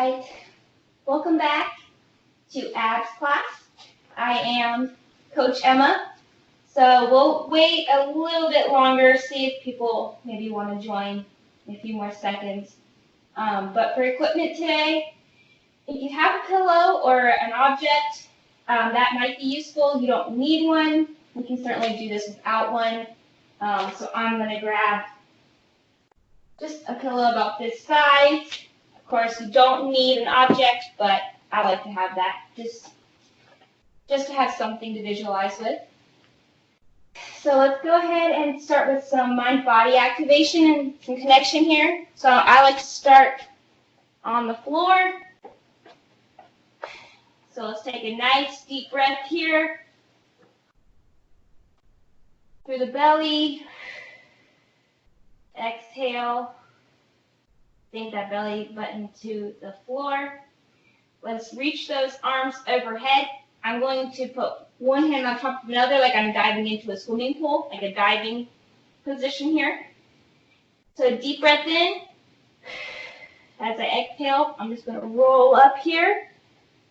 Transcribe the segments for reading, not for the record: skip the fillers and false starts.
right, welcome back to abs class. I am Coach Emma. So we'll wait a little bit longer, see if people maybe want to join in a few more seconds. But for equipment today, if you have a pillow or an object that might be useful, you don't need one. You can certainly do this without one. So I'm going to grab just a pillow about this size. Of course, you don't need an object, but I like to have that just to have something to visualize with. So let's go ahead and start with some mind-body activation and some connection here. So I like to start on the floor. So let's take a nice deep breath here through the belly. Exhale. Sink that belly button to the floor. Let's reach those arms overhead. I'm going to put one hand on top of another like I'm diving into a swimming pool, like a diving position here. So deep breath in. As I exhale, I'm just going to roll up here.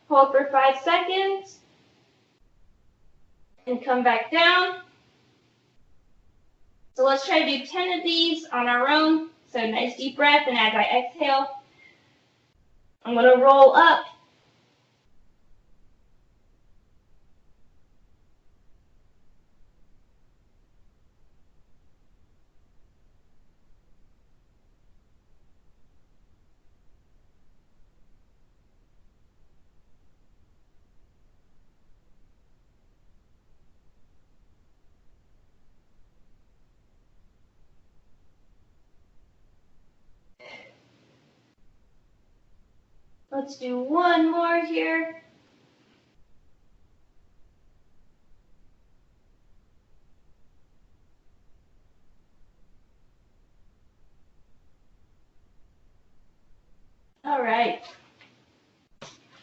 Hold for 5 seconds. And come back down. So let's try to do 10 of these on our own. So nice deep breath, and as I exhale, I'm going to roll up. Let's do one more here. All right.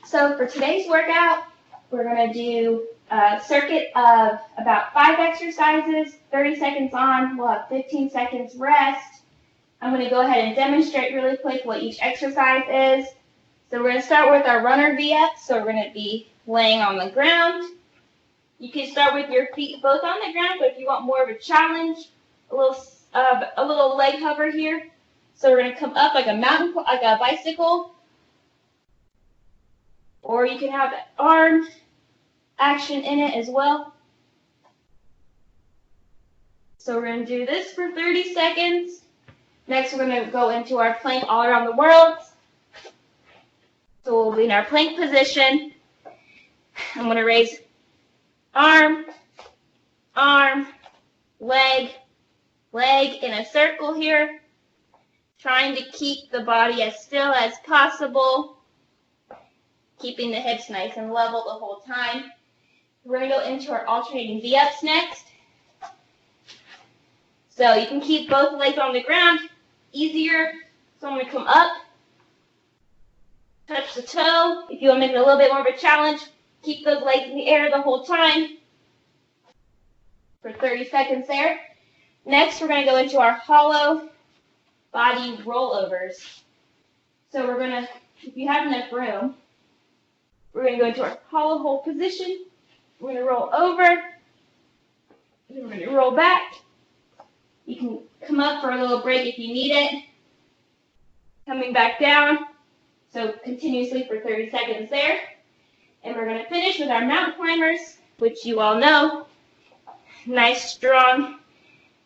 So for today's workout, we're going to do a circuit of about 5 exercises, 30 seconds on. We'll have 15 seconds rest. I'm going to go ahead and demonstrate really quick what each exercise is. So we're going to start with our runner VF. So we're going to be laying on the ground. You can start with your feet both on the ground, but if you want more of a challenge, a little leg hover here. So we're going to come up like a bicycle, or you can have arm action in it as well. So we're going to do this for 30 seconds. Next, we're going to go into our plank all around the world. So we'll be in our plank position. I'm going to raise arm, arm, leg, leg in a circle here. Trying to keep the body as still as possible. Keeping the hips nice and level the whole time. We're going to go into our alternating V-ups next. So you can keep both legs on the ground. Easier. So I'm going to come up. Touch the toe. If you want to make it a little bit more of a challenge, keep those legs in the air the whole time. For 30 seconds there. Next, we're going to go into our hollow body rollovers. So we're going to, if you have enough room, we're going to go into our hollow hold position. We're going to roll over. We're going to roll back. You can come up for a little break if you need it. Coming back down. So continuously for 30 seconds there. And we're going to finish with our mountain climbers, which you all know. Nice, strong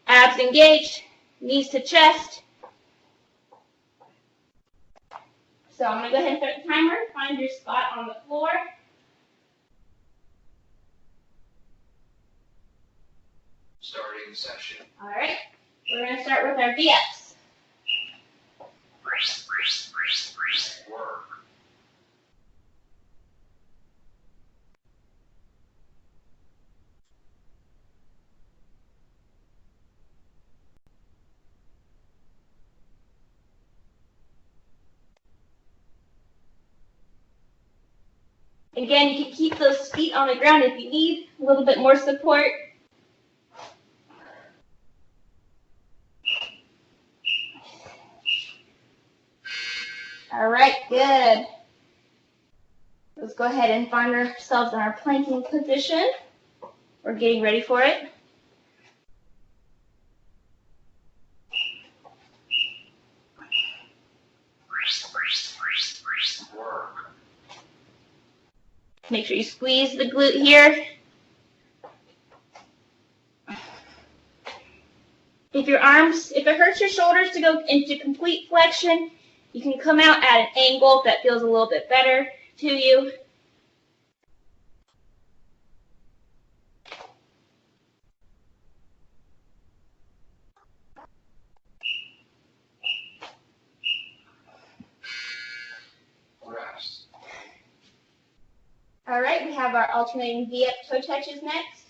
abs engaged, knees to chest. So I'm going to go ahead and start the timer. Find your spot on the floor. Starting session. All right. We're going to start with our VFs. Work. Again, you can keep those feet on the ground if you need a little bit more support. All right, good. Let's go ahead and find ourselves in our planking position. We're getting ready for it. Work. Make sure you squeeze the glute here. If it hurts your shoulders to go into complete flexion, you can come out at an angle that feels a little bit better to you. Rest. All right, we have our alternating V-up toe touches next.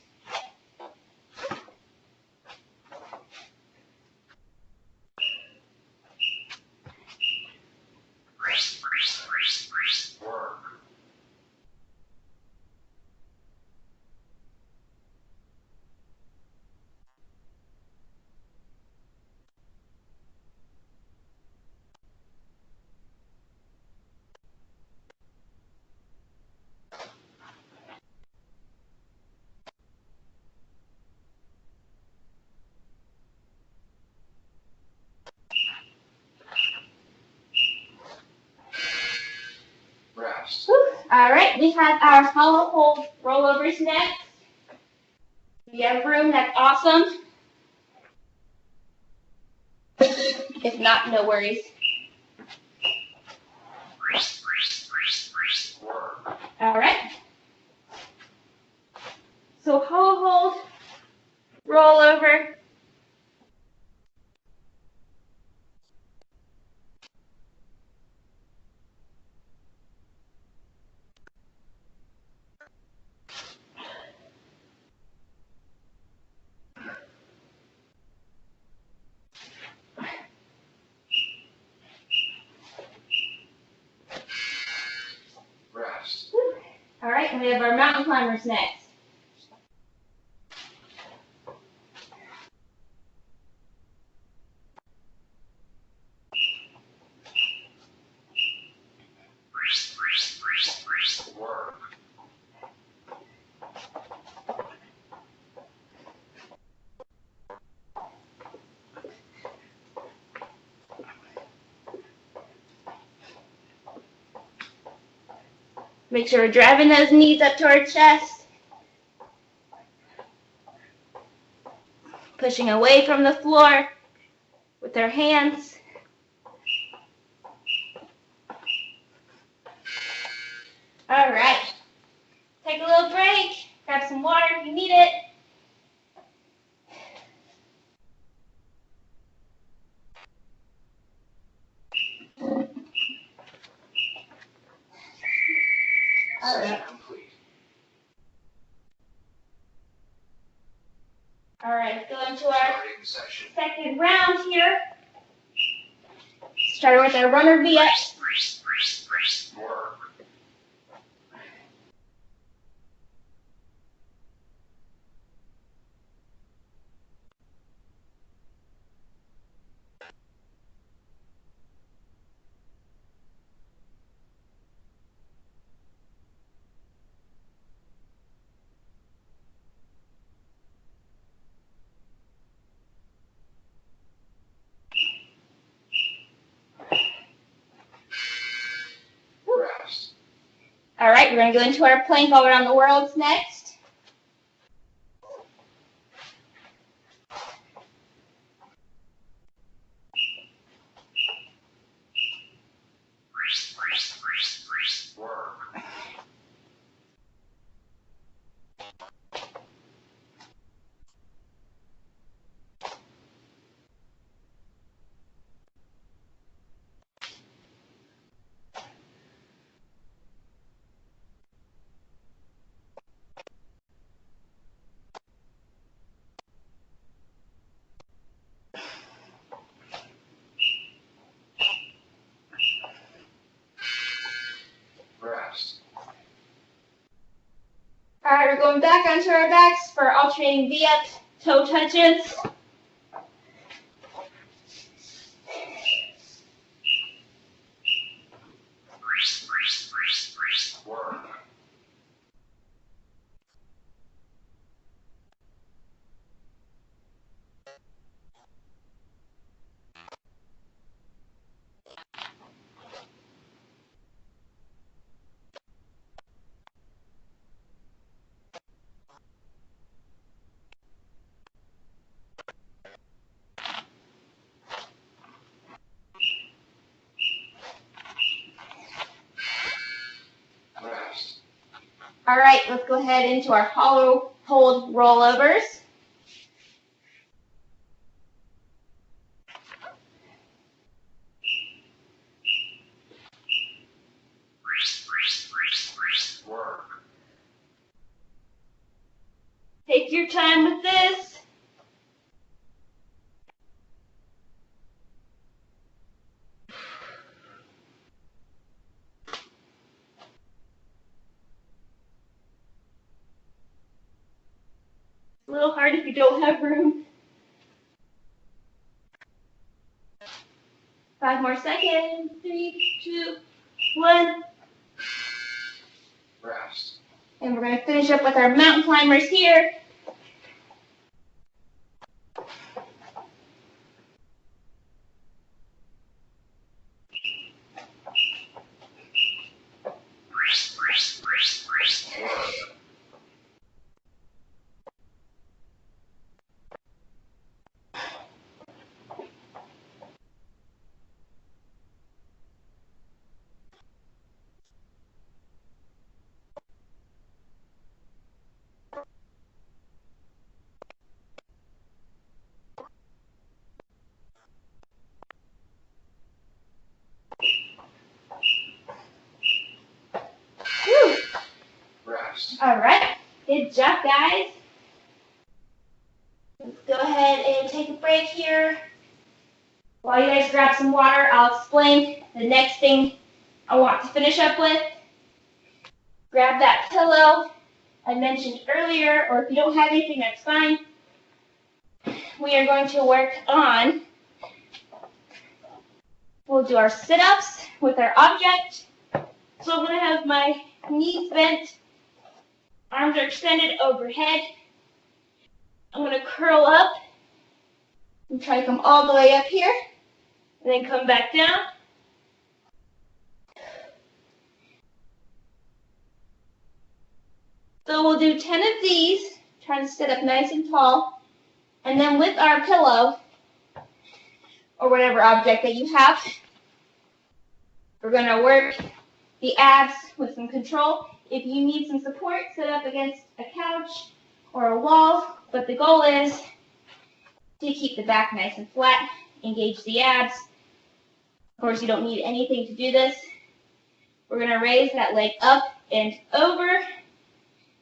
Work. Rest. All right, we have our hollow hold rollovers next. If you have room, that's awesome. If not, no worries. Work. All right. So hollow hold, roll over. Rest. All right, and we have our mountain climbers next. Work. Make sure we're driving those knees up to our chest. Pushing away from the floor with our hands. All right. Take a little break. Grab some water if you need it. All Session right. complete. All right, let's go into our Starting session. second round here. Starting with our runner V-up. Work. Rest. All right, we're going to go into our plank all around the worlds next. Work. Rest. All right, we're going back onto our backs for alternating V-up toe touches. All right, let's go ahead into our hollow hold rollovers. Work. Take your time with this. A little hard if you don't have room. 5 more seconds. 3, 2, 1. Rest. And we're going to finish up with our mountain climbers here. Work. Whew. Rest. All right. Good job, guys. Let's go ahead and take a break here. While you guys grab some water, I'll explain the next thing I want to finish up with. Grab that pillow I mentioned earlier, or if you don't have anything, that's fine. We are going to work on, we'll do our sit-ups with our object. So I'm going to have my knees bent, arms are extended overhead. I'm going to curl up and try to come all the way up here, and then come back down. So we'll do 10 of these, trying to sit up nice and tall. And then with our pillow, or whatever object that you have, we're going to work the abs with some control. If you need some support, sit up against a couch or a wall. But the goal is to keep the back nice and flat, engage the abs. Of course, you don't need anything to do this. We're going to raise that leg up and over,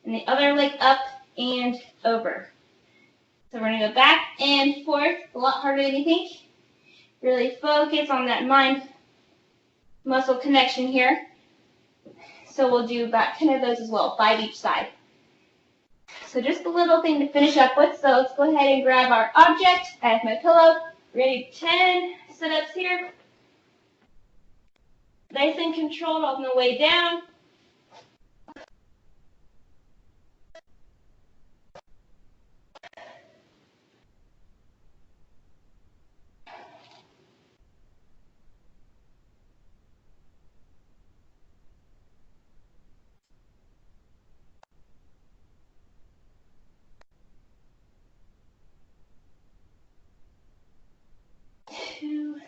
and the other leg up and over. So we're going to go back and forth, a lot harder than you think. Really focus on that mind-muscle connection here. So we'll do about 10 of those as well, 5 each side. So just a little thing to finish up with. So let's go ahead and grab our object. I have my pillow. Ready, 10 sit-ups here. Nice and controlled on the way down.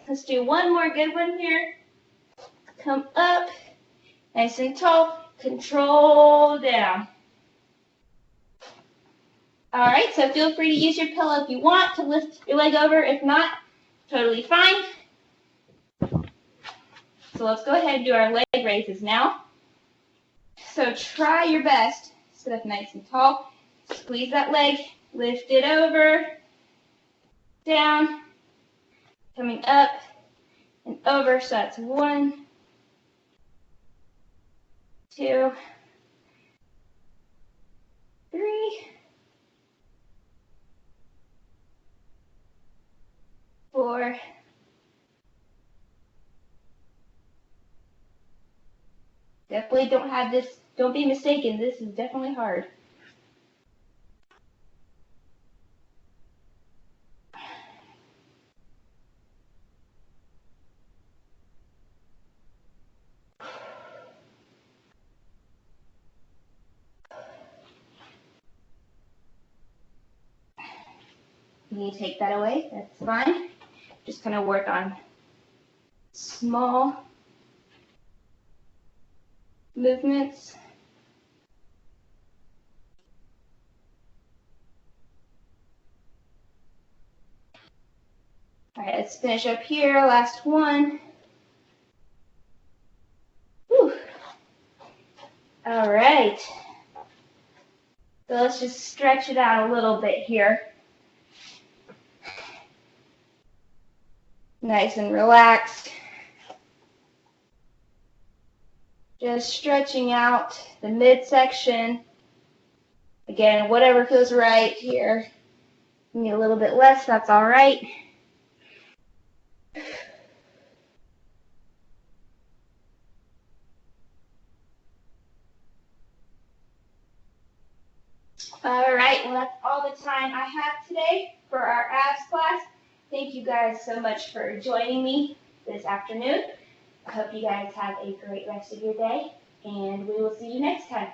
Let's do one more good one here. Come up, nice and tall, control down. All right, so feel free to use your pillow if you want to lift your leg over. If not, totally fine. So let's go ahead and do our leg raises now. So try your best, sit up nice and tall, squeeze that leg, lift it over, down, coming up and over. So that's 1, 2, 3, 4, 5. Definitely don't be mistaken, this is definitely hard. You need to take that away, that's fine. Just kind of work on small movements. Let's finish up here, last one. Whew. All right. So let's just stretch it out a little bit here. Nice and relaxed. Just stretching out the midsection. Again, whatever feels right here. Give me a little bit less, that's all right. All right, well, that's all the time I have today for our abs class. Thank you guys so much for joining me this afternoon. I hope you guys have a great rest of your day, and we will see you next time.